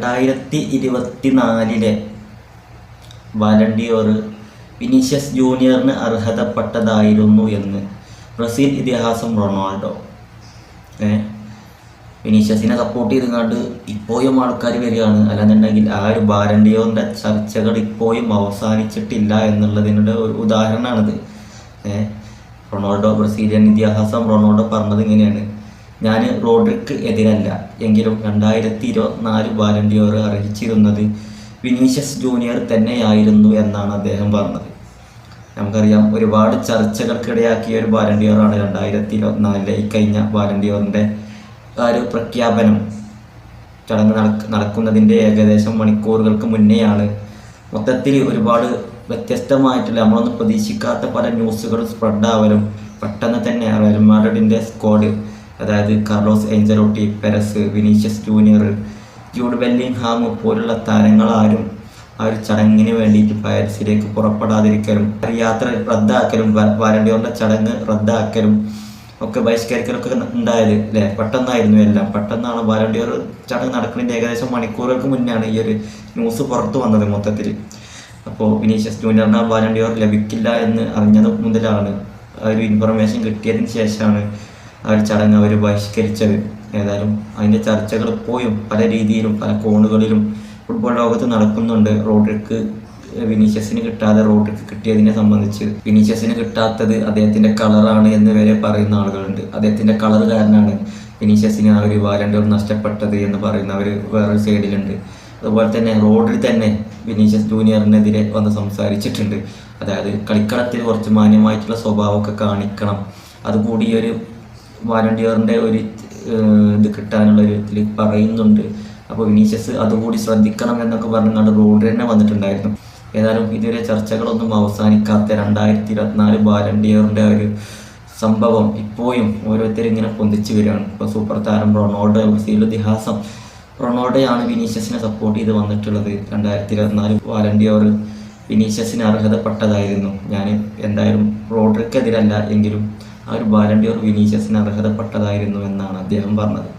2024 ബാലണ്ടിയോർ Vinicius ജൂനിയറിന് അർഹതപ്പെട്ടതായിരുന്നു എന്ന് Brazil ഇതിഹാസം Ronaldo. വിനീഷ്യസിനെ support ചെയ്തുകൊണ്ട് ഇപ്പോഴും ആൾക്കാർ വരികയാണ്. അല്ലെന്നുണ്ടെങ്കിൽ ആ ഒരു ബാലണ്ടിയോറിൻ്റെ ചർച്ചകൾ ഇപ്പോഴും അവസാനിച്ചിട്ടില്ല എന്നുള്ളതിനുള്ള ഒരു ഉദാഹരണമാണിത്. റൊണാൾഡോ, ബ്രസീലിയൻ ഇതിഹാസം റൊണാൾഡോ പറഞ്ഞത് ഇങ്ങനെയാണ്: ഞാൻ റോഡ്രിക്ക് എതിരല്ല, എങ്കിലും 2024 ബാലണ്ടിയോർ അർഹിച്ചിരുന്നത് വിനീഷ്യസ് ജൂനിയർ തന്നെയായിരുന്നു എന്നാണ് അദ്ദേഹം പറഞ്ഞത്. നമുക്കറിയാം, ഒരുപാട് ചർച്ചകൾക്കിടയാക്കിയ ഒരു ബാലണ്ടിയോറാണ് 2024 ഈ കഴിഞ്ഞ ബാലണ്ടിയോറിൻ്റെ ആ ഒരു പ്രഖ്യാപനം. ചടങ്ങ് നടക്കുന്നതിൻ്റെ ഏകദേശം മണിക്കൂറുകൾക്ക് മുന്നെയാണ് മൊത്തത്തിൽ ഒരുപാട് വ്യത്യസ്തമായിട്ടുള്ള, നമ്മളൊന്നും പ്രതീക്ഷിക്കാത്ത പല ന്യൂസുകൾ സ്പ്രെഡാവലും പെട്ടെന്ന് തന്നെ റയൽ മാഡ്രിഡിൻ്റെ സ്ക്വാഡ്, അതായത് Carlos Ancelotti, Perez, Vinicius Junior, Jude Bellingham പോലുള്ള താരങ്ങളാരും ആ ഒരു ചടങ്ങിന് വേണ്ടിയിട്ട് പാരീസിലേക്ക് പുറപ്പെടാതിരിക്കലും യാത്ര റദ്ദാക്കലും ബാലണ്ടിയോറിൻ്റെ ചടങ്ങ് റദ്ദാക്കലും ഒക്കെ ബഹിഷ്കരിക്കലൊക്കെ ഉണ്ടായത് അല്ലേ. പെട്ടെന്നായിരുന്നു എല്ലാം. പെട്ടെന്നാണ് ബാലണ്ടിയോർ ചടങ്ങ് നടക്കുന്നതിൻ്റെ ഏകദേശം മണിക്കൂറുകൾക്ക് മുന്നെയാണ് ഈ ഒരു ന്യൂസ് പുറത്തു വന്നത് മൊത്തത്തിൽ. അപ്പോൾ വിനീഷ്യസ് ജൂനിയറിന് ബാലണ്ടിയോർ ലഭിക്കില്ല എന്ന് അറിഞ്ഞത് മുതലാണ്, ആ ഒരു ഇൻഫർമേഷൻ കിട്ടിയതിന് ശേഷമാണ് ആ ഒരു ചടങ്ങ് അവർ ബഹിഷ്കരിച്ചത്. ഏതായാലും അതിൻ്റെ ചർച്ചകൾ ഇപ്പോഴും പല രീതിയിലും പല കോണുകളിലും ഫുട്ബോൾ ലോകത്ത് നടക്കുന്നുണ്ട്. റോഡ്രിക്ക് വിനീഷ്യസിന് കിട്ടാതെ റോഡ്രിക്ക് കിട്ടിയതിനെ സംബന്ധിച്ച്, വിനീഷ്യസിന് കിട്ടാത്തത് അദ്ദേഹത്തിൻ്റെ കളറാണ് എന്ന് വരെ പറയുന്ന ആളുകളുണ്ട്. അദ്ദേഹത്തിൻ്റെ കളർ കാരണമാണ് വിനീഷ്യസിന് ആ ഒരു ബാലണ്ടിയോർ നഷ്ടപ്പെട്ടത് എന്ന് പറയുന്നവർ വേറൊരു സൈഡിലുണ്ട്. അതുപോലെ തന്നെ റോഡ്രി തന്നെ വിനീഷ്യസ് ജൂനിയറിനെതിരെ വന്ന് സംസാരിച്ചിട്ടുണ്ട്. അതായത് കളിക്കളത്തിൽ കുറച്ച് മാന്യമായിട്ടുള്ള സ്വഭാവമൊക്കെ കാണിക്കണം, അതുകൂടി ഒരു ബാലണ്ടിയോറിൻ്റെ ഒരു ഇത് കിട്ടാനുള്ളൊരു ഇതിൽ പറയുന്നുണ്ട്. അപ്പോൾ വിനീഷ്യസ് അതുകൂടി ശ്രദ്ധിക്കണം എന്നൊക്കെ പറഞ്ഞുകൊണ്ട് റോഡ്രി തന്നെ വന്നിട്ടുണ്ടായിരുന്നു. ഏതായാലും ഇതുവരെ ചർച്ചകളൊന്നും അവസാനിക്കാത്ത 2024 ബാലണ്ടിയോറിൻ്റെ ഒരു സംഭവം ഇപ്പോഴും ഓരോരുത്തരും ഇങ്ങനെ പൊന്തിച്ച് വരികയാണ്. ഇപ്പോൾ സൂപ്പർ താരം റൊണാൾഡോ, ബ്രസീൽ ഇതിഹാസം റൊണാൾഡോയാണ് വിനീഷ്യസിനെ സപ്പോർട്ട് ചെയ്ത് വന്നിട്ടുള്ളത്. 2024 ബാലണ്ടിയോർ വിനീഷ്യസിന് അർഹതപ്പെട്ടതായിരുന്നു. ഞാൻ എന്തായാലും റോഡ്രിക്കെതിരല്ല, എങ്കിലും ആ ഒരു ബാലണ്ടിയോർ വിനീഷ്യസിന് അർഹതപ്പെട്ടതായിരുന്നു എന്നാണ് അദ്ദേഹം പറഞ്ഞത്.